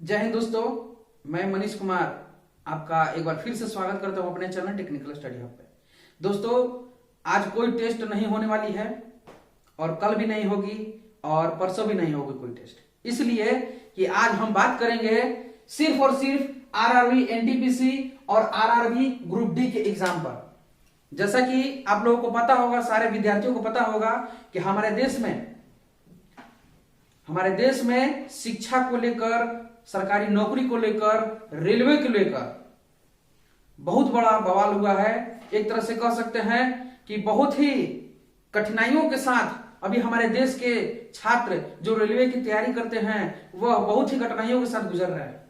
जय हिंद दोस्तों, मैं मनीष कुमार आपका एक बार फिर से स्वागत करता हूं अपने चैनल टेक्निकल स्टडी हब पे। दोस्तों, आज कोई टेस्ट नहीं होने वाली है और कल भी नहीं होगी और परसों भी नहीं होगी कोई टेस्ट, इसलिए कि आज हम बात करेंगे सिर्फ और सिर्फ आरआरबी एनटीपीसी और आरआरबी ग्रुप डी के एग्जाम पर। जैसा कि आप लोगों को पता होगा, सारे विद्यार्थियों को पता होगा कि हमारे देश में शिक्षा को लेकर, सरकारी नौकरी को लेकर, रेलवे को लेकर बहुत बड़ा बवाल हुआ है। एक तरह से कह सकते हैं कि बहुत ही कठिनाइयों के साथ अभी हमारे देश के छात्र जो रेलवे की तैयारी करते हैं वह बहुत ही कठिनाइयों के साथ गुजर रहे हैं,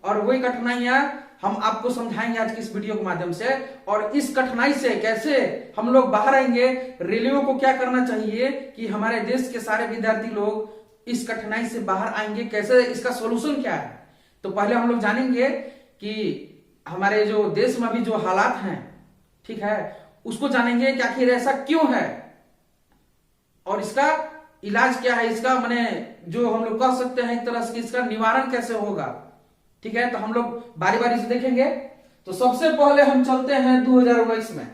और वही कठिनाइयां हम आपको समझाएंगे आज की इस वीडियो के माध्यम से। और इस कठिनाई से कैसे हम लोग बाहर आएंगे, रेलवे को क्या करना चाहिए कि हमारे देश के सारे विद्यार्थी लोग इस कठिनाई से बाहर आएंगे, कैसे इसका सॉल्यूशन क्या है। तो पहले हम लोग जानेंगे कि हमारे जो देश में अभी जो हालात हैं, ठीक है, उसको जानेंगे कि आखिर ऐसा क्यों है और इसका इलाज क्या है, इसका माने जो हम लोग कह सकते हैं एक तरह से इसका निवारण कैसे होगा। ठीक है, तो हम लोग बारी बारी से देखेंगे। तो सबसे पहले हम चलते हैं 2022 में।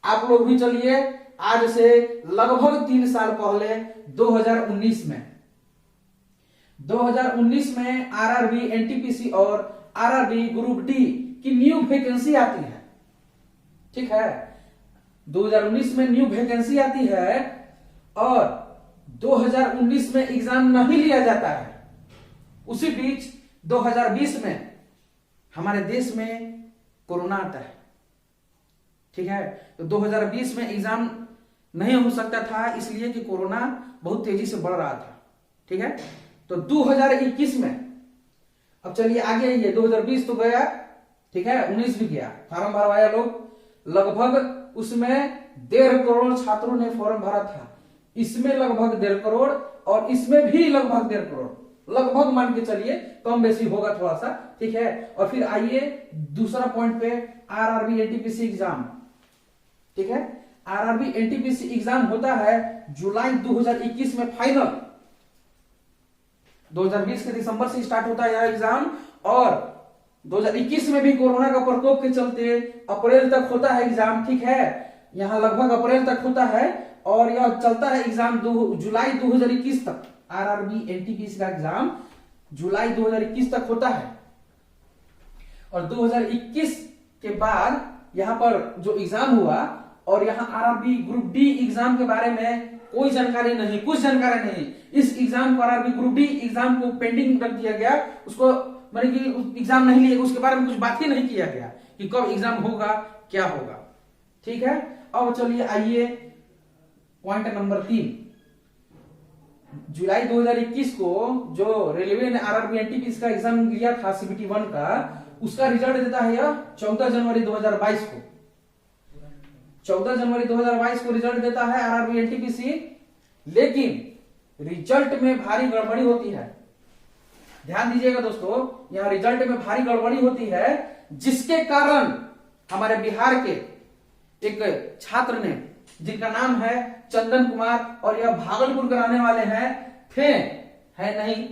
आप लोग भी चलिए, आज से लगभग 3 साल पहले 2019 में आरआरबी एनटीपीसी और आरआरबी ग्रुप डी की न्यू वैकेंसी आती है। ठीक है, 2019 में न्यू वैकेंसी आती है और 2019 में एग्जाम नहीं लिया जाता है। उसी बीच 2020 में हमारे देश में कोरोना आता है। ठीक है, तो 2020 में एग्जाम नहीं हो सकता था, इसलिए कि कोरोना बहुत तेजी से बढ़ रहा था। ठीक है, तो 2021 में, अब चलिए आगे आइए, 2020 तो गया, ठीक है, 19 भी गया, फॉर्म भरवाया लोग, लगभग उसमें 1.5 करोड़ छात्रों ने फॉर्म भरा था। इसमें लगभग 1.5 करोड़ और इसमें भी लगभग 1.5 करोड़, लगभग मान के चलिए, कम बेसी होगा थोड़ा सा। ठीक है, और फिर आइए दूसरा पॉइंट पे, आरआरबी एनटीपीसी एग्जाम। ठीक है, आरआरबी एनटीपीसी एग्जाम होता है जुलाई 2021 में फाइनल। 2020 के दिसंबर से स्टार्ट होता है यह एग्जाम और 2021 में भी कोरोना का प्रकोप के चलते अप्रैल तक होता है एग्जाम। ठीक है, यहां लगभग अप्रैल तक होता है और यह चलता है एग्जाम जुलाई 2021 तक। आरआरबी एनटीपीसी का एग्जाम जुलाई 2021 तक होता है और 2021 के बाद यहां पर जो एग्जाम हुआ, और यहां आरआरबी ग्रुप डी एग्जाम के बारे में कोई जानकारी नहीं, कुछ जानकारी नहीं। इस एग्जाम को, आरआरबी ग्रुप डी एग्जाम को पेंडिंग रख दिया गया, उसको माने कि एग्जाम नहीं लिया, उसके बारे में कुछ बात ही नहीं किया गया कि कब एग्जाम होगा, क्या होगा। ठीक है, अब चलिए आइए पॉइंट नंबर 3। जुलाई 2021 को जो रेलवे ने आरआरबी एनटीपीसी का एग्जाम लिया था सीबीटी 1 का, उसका रिजल्ट देता है यह 14 जनवरी 2022 को। 14 जनवरी 2022 को रिजल्ट देता है आरआरबी एनटीपीसी, लेकिन रिजल्ट में भारी गड़बड़ी होती है। ध्यान दीजिएगा दोस्तों, यहां रिजल्ट में भारी गड़बड़ी होती है, जिसके कारण हमारे बिहार के एक छात्र ने, जिनका नाम है चंदन कुमार, और यह भागलपुर के रहने वाले थे है नहीं,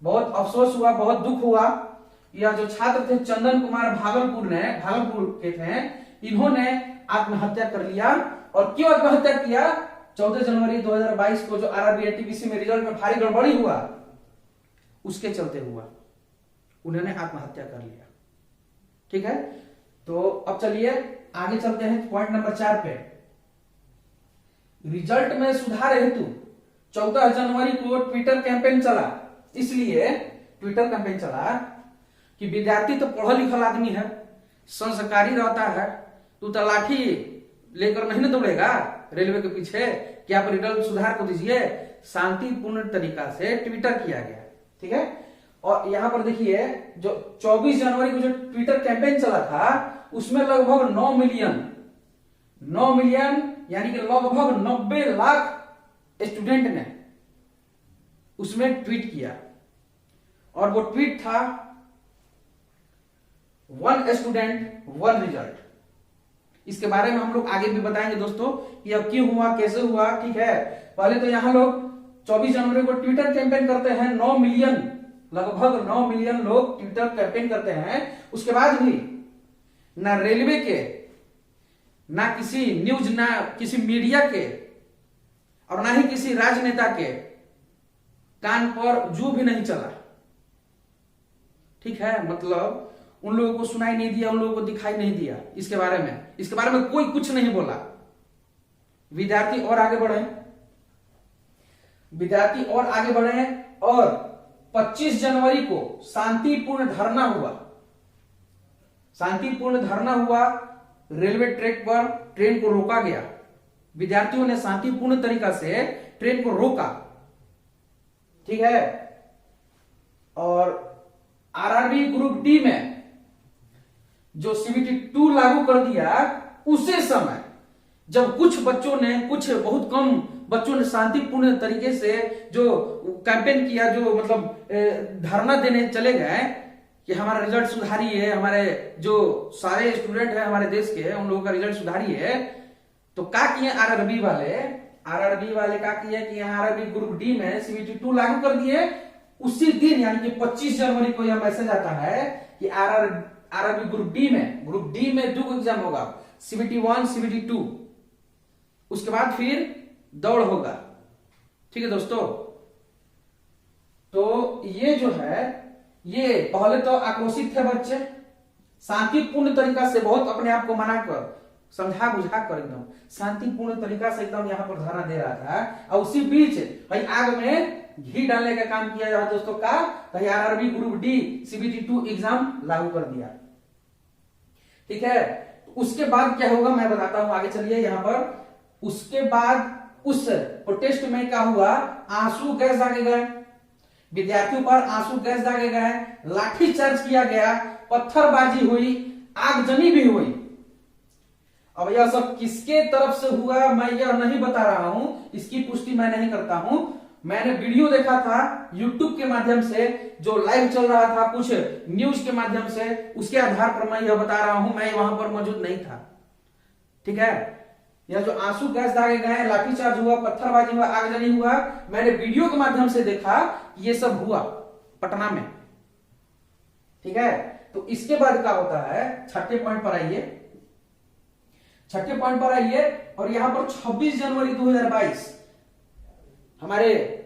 बहुत अफसोस हुआ, बहुत दुख हुआ। यह जो छात्र थे चंदन कुमार, भागलपुर के थे, इन्होंने आत्महत्या कर लिया। और क्यों आत्महत्या किया? 14 जनवरी 2022 को जो आरआरबी एनटीपीसी में रिजल्ट में भारी गड़बड़ी हुआ, उसके चलते हुआ, उन्होंने आत्महत्या कर लिया। ठीक है, तो अब चलिए आगे चलते हैं पॉइंट नंबर 4 पे। रिजल्ट में सुधार हेतु 14 जनवरी को ट्विटर कैंपेन चला। इसलिए ट्विटर कैंपेन चला कि विद्यार्थी तो पढ़ा लिखा आदमी है, संस्कारी रहता है, तू तो लाठी लेकर नहीं ना दौड़ेगा रेलवे के पीछे कि आप रिजल्ट सुधार को दीजिए। शांतिपूर्ण तरीका से ट्विटर किया गया। ठीक है, और यहां पर देखिए जो 24 जनवरी को जो ट्विटर कैंपेन चला था, उसमें लगभग 9 मिलियन यानी कि लगभग 90 लाख स्टूडेंट ने उसमें ट्वीट किया, और वो ट्वीट था 1 स्टूडेंट 1 रिजल्ट। इसके बारे में हम लोग आगे भी बताएंगे दोस्तों, कि अब क्यों हुआ, कैसे हुआ। ठीक है, पहले तो यहां लोग 24 जनवरी को ट्विटर कैंपेन करते हैं 9 मिलियन लगभग 9 मिलियन लोग ट्विटर कैंपेन करते हैं, उसके बाद भी ना रेलवे के, ना किसी न्यूज, ना किसी मीडिया के, और ना ही किसी राजनेता के कान पर जू भी नहीं चला। ठीक है, मतलब उन लोगों को सुनाई नहीं दिया, उन लोगों को दिखाई नहीं दिया। इसके बारे में कोई कुछ नहीं बोला। विद्यार्थी और आगे बढ़े, और 25 जनवरी को शांतिपूर्ण धरना हुआ। रेलवे ट्रैक पर ट्रेन को रोका गया। विद्यार्थियों ने शांतिपूर्ण तरीका से ट्रेन को रोका। ठीक है, और आरआरबी ग्रुप डी में जो सीबीटी 2 लागू कर दिया, उसी समय जब कुछ बहुत कम बच्चों ने शांतिपूर्ण तरीके से जो कैंपेन किया, जो मतलब धरना देने चले गए कि हमारा रिजल्ट सुधारिए, हमारे जो सारे स्टूडेंट हैं हमारे देश के, उन लोगों का रिजल्ट सुधारिए, तो क्या किए आरआरबी वाले क्या किए कि आरआरबी ग्रुप डी में सीबीटी 2 लागू कर दिए। उसी दिन यानी कि 25 जनवरी को यह मैसेज आता है कि आरआरबी ग्रुप डी में 2 एग्जाम होगा, सीबीटी 1, सीबीटी 2। उसके बाद फिर दौड़ होगा। ठीक है दोस्तों, तो ये जो है, ये पहले तो आक्रोशित थे बच्चे, शांतिपूर्ण तरीका से बहुत अपने आप को मनाकर, समझा बुझा कर एकदम शांतिपूर्ण तरीका से एकदम यहाँ पर धरना दे रहा था। और उसी बीच भाई आग में घी डालने का काम किया जाए दोस्तों का, भाई RRB group D CBT 2 exam लागू कर दिया। ठीक है, उसके बाद क्या होगा मैं बताता हूं, आगे चलिए यहाँ पर। उसके बाद उस प्रोटेस्ट में क्या हुआ, आंसू गैस दागे गए, विद्यार्थियों पर आंसू गैस दागे गए, लाठीचार्ज किया गया, पत्थरबाजी हुई, आगजनी भी हुई। अब यह सब किसके तरफ से हुआ मैं यह नहीं बता रहा हूं, इसकी पुष्टि मैं नहीं करता हूं। मैंने वीडियो देखा था यूट्यूब के माध्यम से, जो लाइव चल रहा था कुछ न्यूज के माध्यम से, उसके आधार पर मैं यह बता रहा हूं, मैं वहां पर मौजूद नहीं था। ठीक है, यह जो आंसू गैस दागे गए, लाठीचार्ज हुआ, पत्थरबाजी हुआ, आगजनी हुआ, मैंने वीडियो के माध्यम से देखा कि ये सब हुआ पटना में। ठीक है, तो इसके बाद क्या होता है, छठे पॉइंट पर आइए, और यहां पर 26 जनवरी 2022 हमारे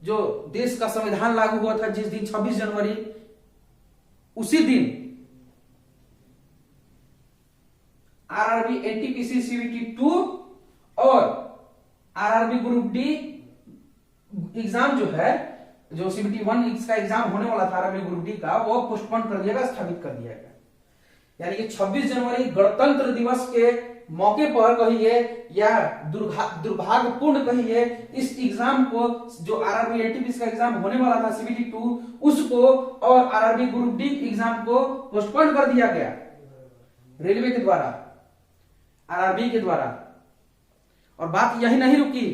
जो देश का संविधान लागू हुआ था, जिस दिन 26 जनवरी, उसी दिन आरआरबी एनटीपीसी सीबीटी 2 और आरआरबी ग्रुप डी एग्जाम जो है, जो सीबीटी 1 का एग्जाम होने वाला था आरआरबी ग्रुप डी का, वो पोस्टपोन कर दिया गया, स्थगित कर दिया गया। यानी कि 26 जनवरी गणतंत्र दिवस के मौके पर कहिए या दुर्भाग्यपूर्ण कहिए, इस एग्जाम को, जो आरआरबी एनटीपीसी का एग्जाम होने वाला था सीबीटी 2, उसको और आरआरबी ग्रुप डी एग्जाम को पोस्टपोन कर दिया गया रेलवे के द्वारा, आरआरबी के द्वारा। और बात यही नहीं रुकी,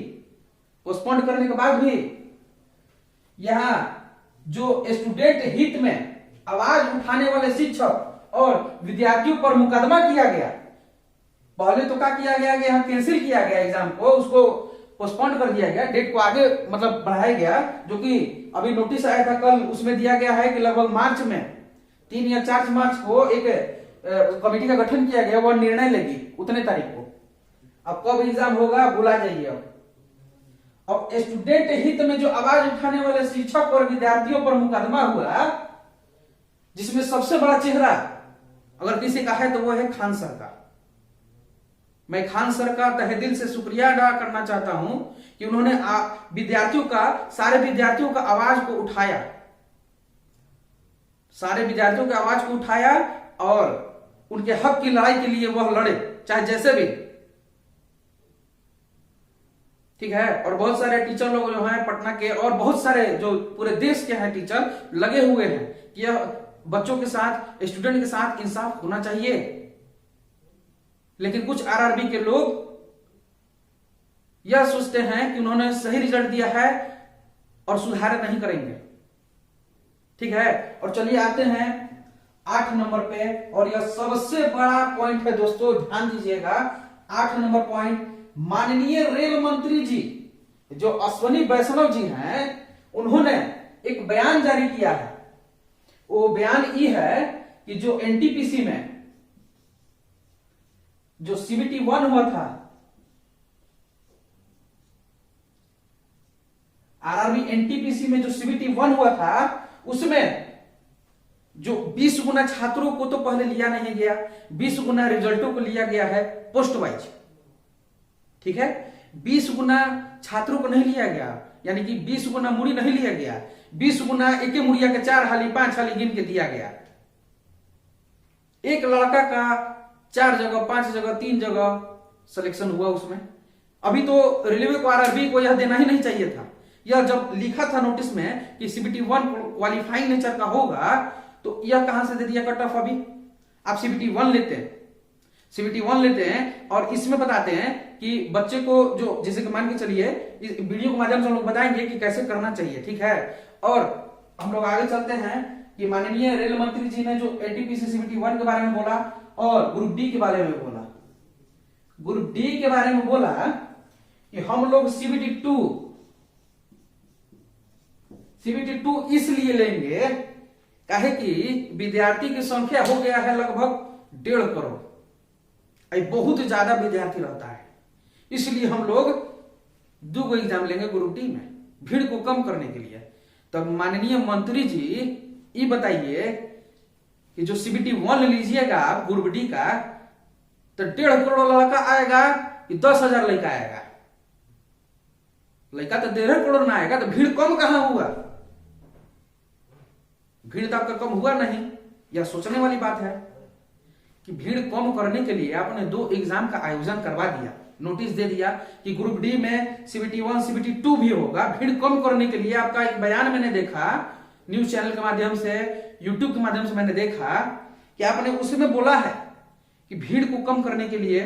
पोस्टपोन करने के बाद भी यहां जो स्टूडेंट हित में आवाज उठाने वाले शिक्षक और विद्यार्थियों पर मुकदमा किया गया। पहले तो क्या किया गया कि यहां कैंसिल किया गया एग्जाम को, उसको पोस्टपोन कर दिया गया, डेट को आगे मतलब बढ़ाया गया, जो कि अभी नोटिस आया था कल, उसमें दिया गया है कि लगभग मार्च में 3 या 4 मार्च को एक कमेटी का गठन किया गया, वह निर्णय लेगी उतने तारीख को। अब कब एग्जाम होगा भुला जाइए। अब स्टूडेंट हित में जो आवाज उठाने वाले शिक्षक और विद्यार्थियों पर मुकदमा हुआ, जिसमें सबसे बड़ा चेहरा अगर किसी का है तो वो है खान सर का। मैं खान सर का तहे दिल से शुक्रिया अदा करना चाहता हूं कि उन्होंने सारे विद्यार्थियों का आवाज को उठाया, सारे विद्यार्थियों की आवाज को उठाया और उनके हक की लड़ाई के लिए वह लड़े, चाहे जैसे भी। ठीक है, और बहुत सारे टीचर लोग जो हैं पटना के और बहुत सारे जो पूरे देश के हैं टीचर लगे हुए हैं कि यह बच्चों के साथ, स्टूडेंट के साथ इंसाफ होना चाहिए। लेकिन कुछ आरआरबी के लोग यह सोचते हैं कि उन्होंने सही रिजल्ट दिया है और सुधार नहीं करेंगे। ठीक है, और चलिए आते हैं 8 नंबर पे, और यह सबसे बड़ा पॉइंट है दोस्तों, ध्यान दीजिएगा। 8 नंबर पॉइंट, माननीय रेल मंत्री जी जो अश्विनी वैष्णव जी हैं, उन्होंने एक बयान जारी किया है। वो बयान ये है कि जो एनटीपीसी में जो सीबीटी 1 हुआ था, आरआरबी एनटीपीसी में जो सीबीटी 1 हुआ था, उसमें जो 20 गुना छात्रों को तो पहले लिया नहीं गया, 20 गुना रिजल्टों को लिया गया है पोस्ट वाइज। ठीक है, 20 गुना छात्रों को नहीं लिया गया, यानी कि 20 गुना मुड़ी नहीं लिया गया, 20 गुना एक मुड़िया के 4 हाली 5 हाली गिन के दिया गया। एक लड़का का 4 जगह 5 जगह 3 जगह सिलेक्शन हुआ उसमें। अभी तो रेलवे को आरआरबी को यह देना ही नहीं चाहिए था। यह जब लिखा था नोटिस में कि सीबीटी 1 क्वालिफाइंग नेचर का होगा, तो यह कहां से दे दिया कट ऑफ। अभी आप सीबीटी 1 लेते हैं, सीबीटी 1 लेते हैं और इसमें बताते हैं कि बच्चे को जो, जैसे कि मान के चलिए इस वीडियो के माध्यम से हम लोग बताएंगे कि कैसे करना चाहिए। ठीक है, और हम लोग आगे चलते हैं कि माननीय रेल मंत्री जी ने जो एनटीपीसी सीबीटी 1 के बारे में बोला और ग्रुप डी के बारे में बोला। ग्रुप डी के बारे में बोला कि हम लोग सीबीटी 2 इसलिए लेंगे काहे कि विद्यार्थी की संख्या हो गया है लगभग 1.5 करोड़। बहुत ज्यादा विद्यार्थी रहता है, इसलिए हम लोग 2 एग्जाम लेंगे ग्रुप डी में, भीड़ को कम करने के लिए। तब माननीय मंत्री जी ये बताइए कि जो सीबीटी 1 लीजिएगा आप ग्रुप डी का, तो 1.5 करोड़ लड़का आएगा कि 10,000 लड़का आएगा? लड़का तो 1.5 करोड़ ना आएगा, तो भीड़ कम कहां हुआ? भीड़ तो आपका कम हुआ नहीं। यह सोचने वाली बात है कि भीड़ कम करने के लिए आपने 2 एग्जाम का आयोजन करवा दिया, नोटिस दे दिया कि ग्रुप डी में सीबीटी 1 सीबीटी 2 भी होगा। भीड़ कम करने के लिए आपका एक बयान मैंने देखा, न्यूज चैनल के माध्यम से, यूट्यूब के माध्यम से मैंने देखा कि आपने उसमें बोला है कि भीड़ को कम करने के लिए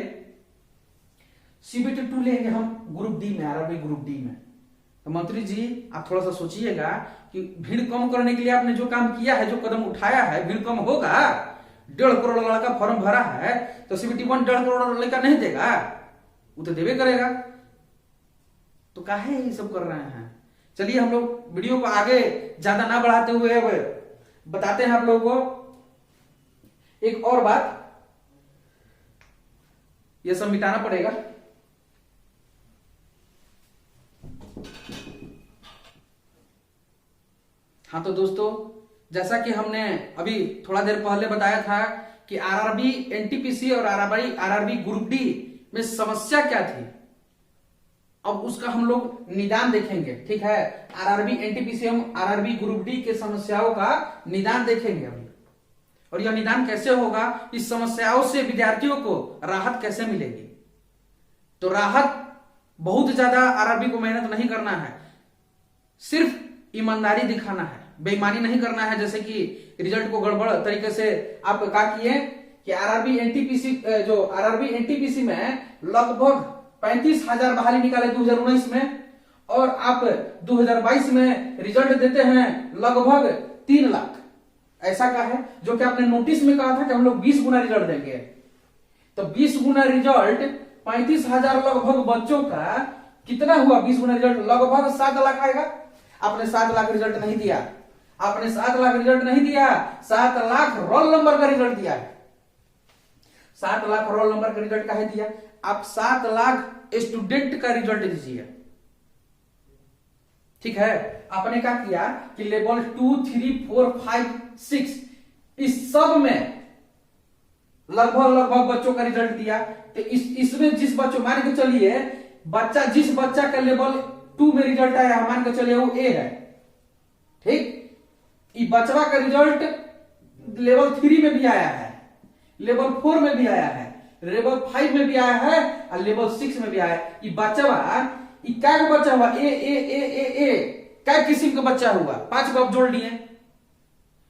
सीबीटी 2 लेंगे हम ग्रुप डी में, आरआरबी ग्रुप डी में। तो मंत्री जी आप थोड़ा सा सोचिएगा कि भीड़ कम करने के लिए आपने जो काम किया है, जो कदम उठाया है, भीड़ कम होगा? 1.5 करोड़ लड़का फॉर्म भरा है, तो सीबीटी 1 1.5 करोड़ लड़का नहीं देगा? वो तो देवे करेगा। तो काहे ये सब कर रहे हैं? चलिए हम लोग वीडियो को आगे ज्यादा ना बढ़ाते हुए बताते हैं आप लोगों को एक और बात। ये सब मिटाना पड़ेगा। हाँ तो दोस्तों, जैसा कि हमने अभी थोड़ा देर पहले बताया था कि आरआरबी एनटीपीसी और आरआरबी ग्रुप डी में समस्या क्या थी, अब उसका हम लोग निदान देखेंगे। ठीक है, आरआरबी एनटीपीसी हम आरआरबी ग्रुप डी के समस्याओं का निदान देखेंगे अभी। और यह निदान कैसे होगा, इस समस्याओं से विद्यार्थियों को राहत कैसे मिलेगी। तो राहत बहुत ज्यादा आरआरबी को मेहनत नहीं करना है, सिर्फ ईमानदारी दिखाना है, बेईमानी नहीं करना है। जैसे कि रिजल्ट को गड़बड़ तरीके से आप क्या किए कि आरआरबी एनटीपीसी में लगभग 35,000 बहाली निकाले 2019 में, और आप 2022 में रिजल्ट देते हैं लगभग 3 लाख। ऐसा का है जो कि आपने नोटिस में कहा था कि हम लोग 20 गुना रिजल्ट देंगे। तो 20 गुना रिजल्ट 35,000 लगभग बच्चों का कितना हुआ? 20 गुना रिजल्ट लगभग 7 लाख आएगा। आपने 7 लाख रिजल्ट नहीं दिया, आपने 7 लाख रिजल्ट नहीं दिया, 7 लाख रोल नंबर का रिजल्ट दिया है। 7 लाख रोल नंबर का रिजल्ट काहे दिया? आप 7 लाख स्टूडेंट का रिजल्ट दीजिए। ठीक है, आपने क्या किया कि लेवल 2, 3, 4, 5, 6 इस सब में लगभग बच्चों का रिजल्ट दिया। तो इसमें जिस बच्चों, मान के चलिए जिस बच्चा का लेवल 2 में रिजल्ट आया, मान के चलिए वो ए है। ठीक, बचवा का रिजल्ट लेवल 3 में भी आया है, लेवल 4 में भी आया है, लेवल 5 में भी आया है और लेवल 6 में भी आया है। ये बचवा क्या बच्चा हुआ? ए ए ए ए ए क्या किस्म का बच्चा हुआ? 5 को आप जोड़ लिए,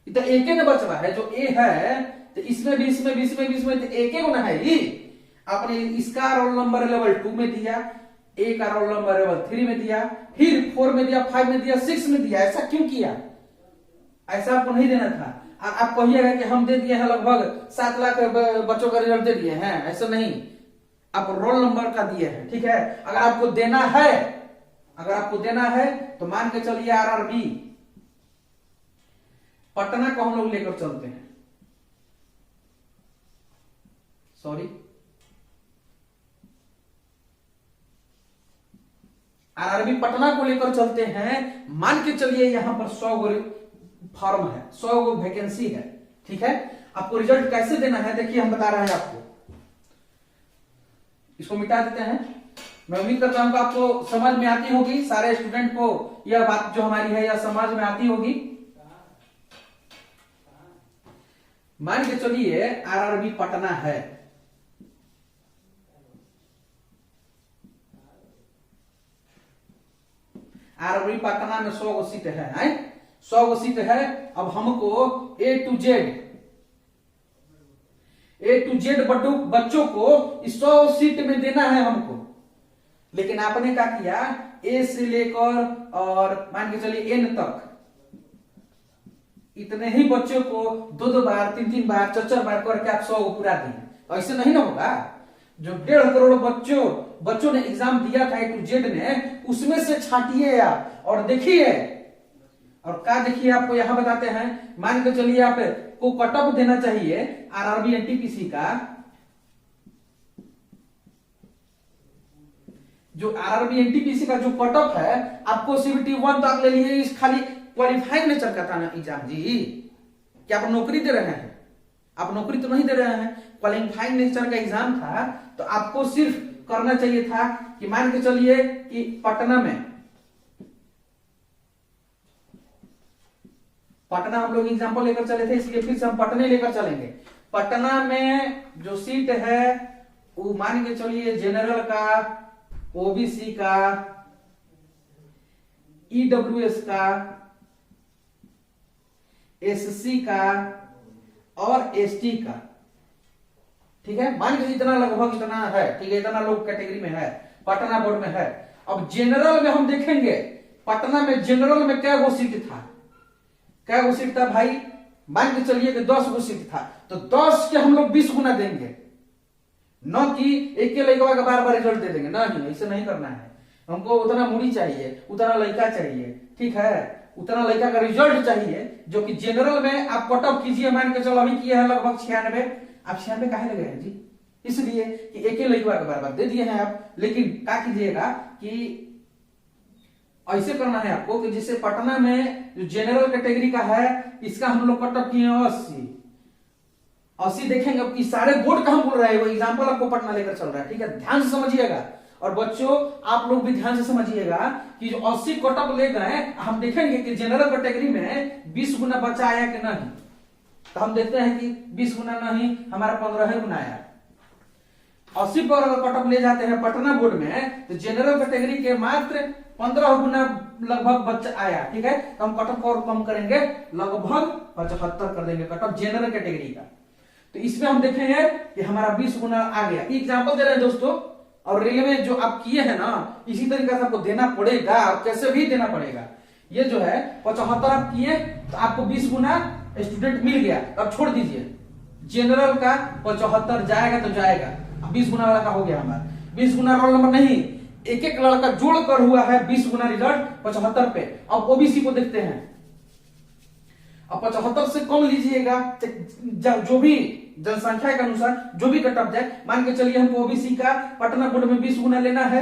तो एक ही ना बचवा है जो ए है, तो इसमें भी तो एक ही गुना है। ये आपने इसका रोल नंबर लेवल 2 में दिया, ए का रोल नंबर लेवल 3 में दिया, फिर 4 में दिया, 5 में दिया, 6 में दिया। ऐसा क्यों किया? ऐसा आपको नहीं देना था। आप कहिएगा कि हम दे दिए हैं लगभग 7 लाख बच्चों का रिजल्ट दे दिए हैं, ऐसा नहीं, आप रोल नंबर का दिए हैं। ठीक है, अगर आपको देना है तो मान के चलिए आरआरबी पटना को हम लोग लेकर चलते हैं, सॉरी आरआरबी पटना को लेकर चलते हैं। मान के चलिए यहां पर 100 गो फॉर्म है, 100 गो वैकेंसी है, ठीक है। आपको रिजल्ट कैसे देना है देखिए, हम बता रहे हैं आपको। इसको मिटा देते हैं। मैं उम्मीद करता हूं कि आपको समझ में आती होगी, सारे स्टूडेंट को यह बात जो हमारी है यह समझ में आती होगी। मान के चलिए आरआरबी पटना है, आरआरबी पटना में 100 गो सीट है, 100 गो सीट है। अब हमको ए टू जेड बच्चों को 100 सीट में देना है हमको। लेकिन आपने क्या किया, ए से लेकर और मान के चलिए एन तक इतने ही बच्चों को 2-2 बार 3-3 बार 4-4 बार करके आप 100 को पूरा दिए। ऐसे नहीं ना होगा। जो 1.5 करोड़ बच्चों ने एग्जाम दिया था ए टू जेड में, उसमें से छांटिए आप और देखिए। और क्या देखिए, आपको यहां बताते हैं। मान के चलिए आप को कट ऑफ देना चाहिए आरआरबी एनटीपीसी का, जो आरआरबी एनटीपीसी का जो कट ऑफ है आपको सीबीटी 1 तक ले लिए। इस खाली क्वालिफाइंग नेचर का था ना एग्जाम जी, क्या आप नौकरी दे रहे हैं? आप नौकरी तो नहीं दे रहे हैं, क्वालिफाइंग नेचर का एग्जाम था। तो आपको सिर्फ करना चाहिए था कि मान के चलिए कि पटना हम लोग एग्जाम्पल लेकर चले थे, इसलिए फिर से हम पटने लेकर चलेंगे। पटना में जो सीट है वो मान के चलिए जनरल का, ओबीसी का, ईडब्ल्यूएस का, एससी का और एसटी का, ठीक है। मान के इतना लगभग इतना है, ठीक है, इतना लोग कैटेगरी में है, पटना बोर्ड में है। अब जनरल में हम देखेंगे पटना में जनरल में क्या वो सीट था, क्या वो सीट था भाई? मान के चलिए कि 10 गो सीट था, तो 10 के हम लोग 20 गुना देंगे, न कि एक के लड़का का बार बार रिजल्ट दे देंगे। नहीं, ऐसे नहीं करना है। हमको उतना मुड़ी चाहिए, उतना लड़का चाहिए, ठीक है, उतना लड़का का रिजल्ट चाहिए जो कि जनरल में आप कट ऑफ कीजिए। मान के चलो अभी किया है लगभग 96, आप 96 काहे लगे हैं जी? इसलिए कि एक ही लड़का का बार बार दे दिए हैं आप। लेकिन क्या कीजिएगा कि ऐसे करना है आपको कि जैसे पटना में जो जनरल कैटेगरी का है इसका हम लोग कट ऑफ किए 80 देखेंगे। अब सारे बोर्ड का हम बोल रहे हैं, वो एग्जांपल आपको पटना लेकर चल रहा है, ठीक है, ध्यान से समझिएगा। और बच्चों आप लोग भी ध्यान से समझिएगा कि जो 80 कट ऑफ ले गए, हम देखेंगे कि जनरल कैटेगरी में 20 गुना बचा आया कि नहीं। तो हम देखते हैं कि 20 गुना नहीं, हमारा 15 गुना आया। 80 पर अगर कट ऑफ ले जाते हैं पटना बोर्ड में, तो जनरल कैटेगरी के मात्र 15 गुना लगभग बच्चा आया, ठीक है। तो हम कट ऑफ और कम करेंगे, लगभग 75 कर देंगे कट ऑफ जनरल कैटेगरी का। तो इसमें हम देखेंगे कि हमारा 20 गुना आ गया। एग्जाम्पल दे रहे हैं दोस्तों। और रेलवे जो आप किए हैं ना, इसी तरीके से आपको देना पड़ेगा, और कैसे भी देना पड़ेगा। ये जो है 75 आप किए तो आपको 20 गुना स्टूडेंट मिल गया, अब छोड़ दीजिए। जनरल का 75 जाएगा तो जाएगा, 20 गुना वाला का हो गया हमारा। 20 गुना रोल नंबर नहीं, एक एक लड़का जोड़कर हुआ है 20 गुना रिजल्ट 75 पे। अब ओबीसी को देखते हैं। अब 75 से कम लीजिएगा, जो भी जनसंख्या के अनुसार जो भी कट ऑफ जाए। मान के चलिए हमको ओबीसी का पटना बोर्ड में 20 गुना लेना है।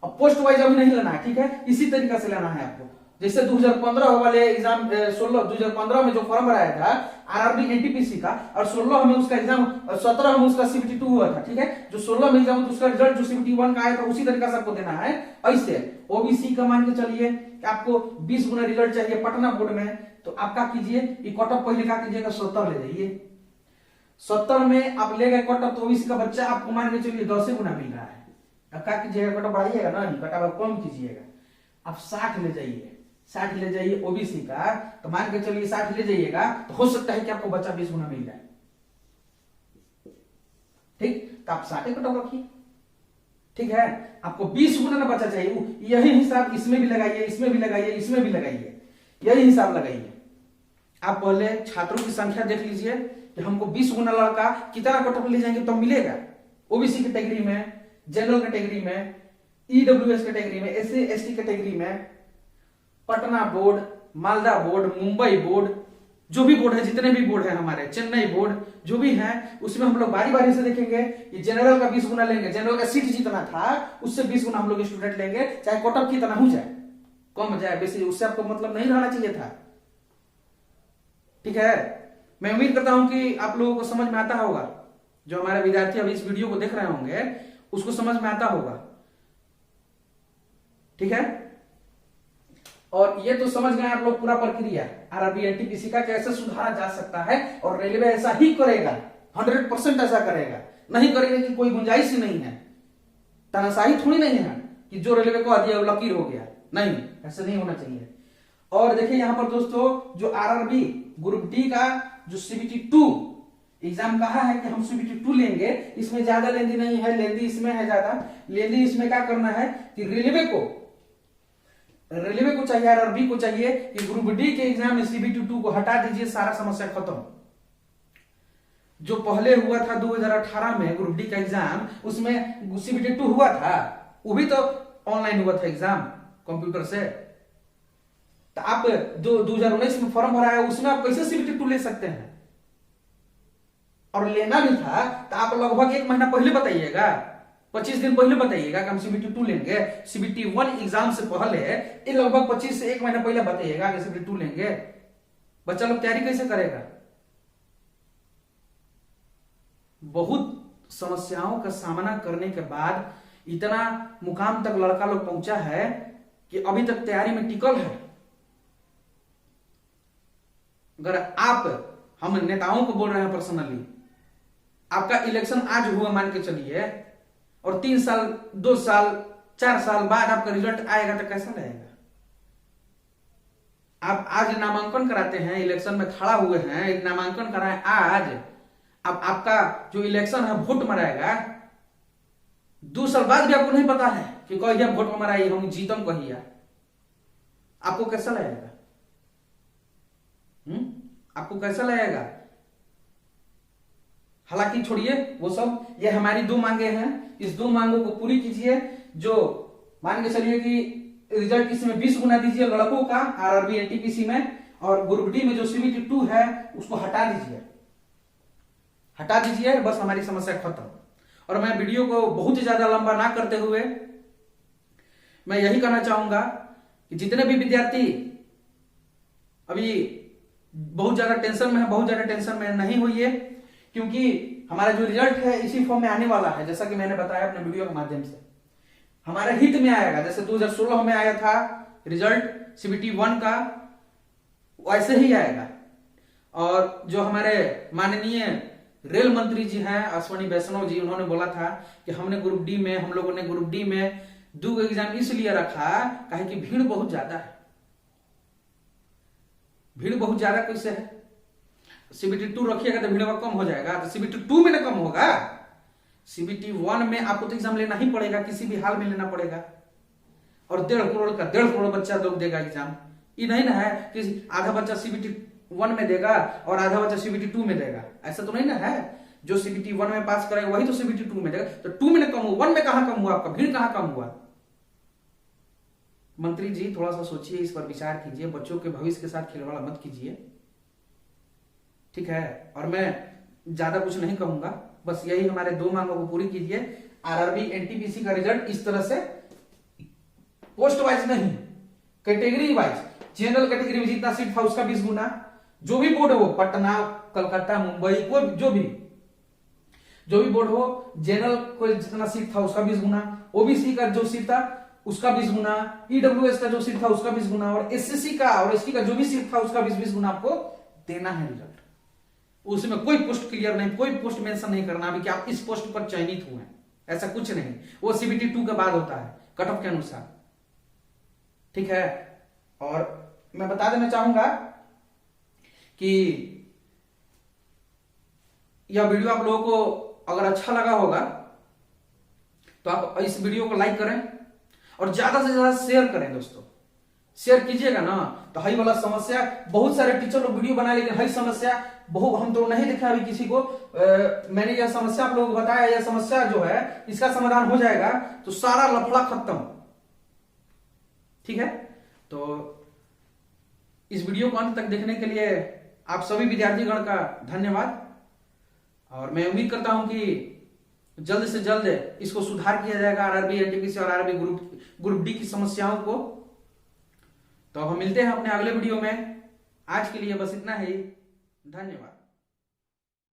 अब पोस्ट वाइज अभी नहीं लेना है, ठीक है, इसी तरीके से लेना है आपको। जैसे 2015 वाले एग्जाम 2015 में जो फॉर्म भराया था आरआरबी एनटीपीसी का, और 16 में उसका एग्जाम, 17 में उसका सीबीटी 2 हुआ था, ठीक है। जो 16 में एग्जाम उसका रिजल्ट जो सीबीटी 1 का आया था उसी तरीके से आपको देना है। ऐसे ओबीसी का मान के चलिए कि आपको 20 गुना रिजल्ट चाहिए पटना बोर्ड में, तो आप क्या कीजिए, कट ऑफ पहले क्या कीजिएगा, 70 ले जाइए। 70 में आप ले गए कट ऑफ, तो ओबीसी का बच्चा आपको मान के चलिए 10 गुना मिल रहा है। अब क्या कीजिएगा, कट ऑफ बढ़ाइएगा ना, कट ऑफ कम कीजिएगा। आप 60 ले जाइए, 60 ले जाइए ओबीसी का, तो मान के चलिए 60 ले जाइएगा, तो हो सकता है कि आपको बच्चा 20 गुना मिल जाए, ठीक। तो आप 60 कट ऑफ रखिए, ठीक है। आपको 20 गुना ना बच्चा चाहिए, यही हिसाब इसमें भी लगाइए, इसमें भी लगाइए, इसमें भी लगाइए, यही हिसाब लगाइए। आप पहले छात्रों की संख्या देख लीजिए कि हमको 20 गुना लड़का कितना कट ऑफ ले जाएंगे तो मिलेगा। ओबीसी कैटेगरी में, जनरल कैटेगरी में, ईडब्ल्यूएस कैटेगरी में, एससी एसटी कैटेगरी में, Patna board, Malda board, Mumbai board, जो भी बोर्ड है, जितने भी बोर्ड है हमारे, चेन्नई बोर्ड जो भी है, उसमें हम लोग बारी बारी से देखेंगे कि जनरल का 20 गुना लेंगे, जनरल का सीट जितना था उससे 20 गुना हम लोग स्टूडेंट लेंगे, चाहे कोटअप कितना हो जाए, कम जाए बेसी, उससे आपको मतलब नहीं रहना चाहिए था। ठीक है, मैं उम्मीद करता हूं कि आप लोगों को समझ में आता होगा, जो हमारे विद्यार्थी अभी इस वीडियो को देख रहे होंगे उसको समझ में आता होगा। ठीक है, और ये तो समझ गए आप लोग पूरा प्रक्रिया आरआरबी एनटीपीसी का कैसे सुधारा जा सकता है, और रेलवे ऐसा ही करेगा, 100% ऐसा करेगा, नहीं करेगा कि कोई गुंजाइश ही नहीं है, तानाशाही थोड़ी नहीं है कि जो रेलवे को दिया वो लकीर हो गया, नहीं, ऐसा नहीं होना चाहिए। और देखिए यहां पर दोस्तों, जो आरआरबी ग्रुप डी का जो सीबीटी 2 एग्जाम कहा है कि हम सीबीटी 2 लेंगे, इसमें ज्यादा लेंदी नहीं है, लेंदी इसमें है ज्यादा, लेंदी इसमें क्या करना है कि रेलवे को चाहिए, आरआरबी को चाहिए कि ग्रुप डी के एग्जाम में सीबीटी 2 को हटा दीजिए, सारा समस्या खत्म। जो पहले हुआ था 2018 में ग्रुप डी का एग्जाम, उसमें सीबीटी 2 हुआ था, वो भी तो ऑनलाइन हुआ था एग्जाम कंप्यूटर से। तो आप जो 2019 में फॉर्म भरा है उसमें आप कैसे सीबीटी 2 ले सकते हैं, और लेना भी था तो आप लगभग 1 महीना पहले बताइएगा, 25 दिन पहले बताइएगा कि हम सीबीटी 2 लेंगे। सीबीटी 1 एग्जाम से पहले ये लगभग 25 से 1 महीना पहले बताइएगा कि सीबीटी 2 लेंगे। बच्चा लोग तैयारी कैसे करेगा? बहुत समस्याओं का सामना करने के बाद इतना मुकाम तक लड़का लोग पहुंचा है कि अभी तक तैयारी में टिकल है। अगर आप, हम नेताओं को बोल रहे हैं पर्सनली, आपका इलेक्शन आज हुआ मान के चलिए, और 3 साल 2 साल 4 साल बाद आपका रिजल्ट आएगा तो कैसा रहेगा? आप आज नामांकन कराते हैं, इलेक्शन में खड़ा हुए हैं, नामांकन कराए आज, अब आपका जो इलेक्शन है वोट मराएगा, 2 साल बाद भी आपको नहीं पता है कि कहिया वोट मराई, हम जीतम कहिया, आपको कैसा लगेगा? आपको कैसा लगेगा? हालांकि छोड़िए वो सब, ये हमारी 2 मांगे हैं, इस 2 मांगों को पूरी कीजिए। जो मान के चलिए कि रिजल्ट इसमें 20 गुना दीजिए लड़कों का आरआरबी एनटीपीसी में, और ग्रुप डी में जो सीबीटी 2 है उसको हटा दीजिए, बस हमारी समस्या खत्म। और मैं वीडियो को बहुत ही ज्यादा लंबा ना करते हुए मैं यही कहना चाहूंगा कि जितने भी विद्यार्थी अभी बहुत ज्यादा टेंशन में है, बहुत ज्यादा टेंशन में नहीं होइए, क्योंकि हमारा जो रिजल्ट है इसी फॉर्म में आने वाला है। जैसा कि मैंने बताया अपने वीडियो के माध्यम से, हमारे हित में आएगा। जैसे 2016 में आया था रिजल्ट सीबीटी 1 का, वैसे ही आएगा। और जो हमारे माननीय रेल मंत्री जी हैं अश्विनी वैष्णव जी, उन्होंने बोला था कि हम लोगों ने ग्रुप डी में 2 एग्जाम इसलिए रखा काहे कि भीड़ बहुत ज्यादा है। भीड़ बहुत ज्यादा कैसे है? सीबीटी 2 रखिएगा तो भीड़ कम हो जाएगा, तो सीबीटी 2 में ना कम होगा, सीबीटी 1 में आपको तो एग्जाम लेना ही पड़ेगा, किसी भी हाल में लेना पड़ेगा। और 1.5 करोड़ बच्चा लोग देगा एग्जाम। ये नहीं ना है कि आधा बच्चा सीबीटी 1 में देगा और आधा बच्चा सीबीटी 2 में देगा, ऐसा तो नहीं ना है। जो सीबीटी 1 में पास करेगा वही तो सीबीटी 2 में देगा, तो 2 में ना कम हुआ, 1 में कहां कम हुआ? आपका भीड़ कहां कम हुआ? मंत्री जी थोड़ा सा सोचिए, इस पर विचार कीजिए, बच्चों के भविष्य के साथ खिलवाड़ मत कीजिए, ठीक है। और मैं ज्यादा कुछ नहीं कहूंगा, बस यही हमारे 2 मांगों को पूरी कीजिए। आरआरबी एनटीपीसी का रिजल्ट इस तरह से पोस्ट वाइज नहीं, कैटेगरी वाइज, जनरल कैटेगरी में जितना सीट था उसका 20 गुना, जो भी बोर्ड हो, पटना, कलकत्ता, मुंबई, कोई जो भी बोर्ड हो, जनरल को जितना सीट था उसका 20 गुना, ओबीसी का जो सीट था उसका 20 गुना, ईडब्ल्यूएस का जो सीट था उसका 20 गुना, और एसएससी का और एसटी का जो भी सीट था उसका 20-20 गुना आपको देना है रिजल्ट। उसमें कोई पोस्ट क्लियर नहीं, कोई पोस्ट मेंशन नहीं करना अभी कि आप इस पोस्ट पर चयनित हुए, ऐसा कुछ नहीं। वो सीबीटी 2 के बाद होता है कट ऑफ के अनुसार, ठीक है। और मैं बता देना चाहूंगा कि यह वीडियो आप लोगों को अगर अच्छा लगा होगा तो आप इस वीडियो को लाइक करें और ज्यादा से ज्यादा शेयर करें। दोस्तों शेयर कीजिएगा ना, तो हई वाला समस्या, बहुत सारे टीचर लोग वीडियो बनाए, लेकिन हई समस्या बहुत हम तो नहीं देखा अभी किसी को। मैंने यह समस्या आप लोगों को बताया, यह समस्या जो है इसका समाधान हो जाएगा तो सारा लफड़ा खत्म, ठीक है। तो इस वीडियो को अंत तक देखने के लिए आप सभी विद्यार्थीगण का धन्यवाद। और मैं उम्मीद करता हूं कि जल्द से जल्द इसको सुधार किया जाएगा, आरआरबी, एनटीपीसी और आरआरबी ग्रुप डी की समस्याओं को। तो हम मिलते हैं अपने अगले वीडियो में। आज के लिए बस इतना ही। धन्यवाद।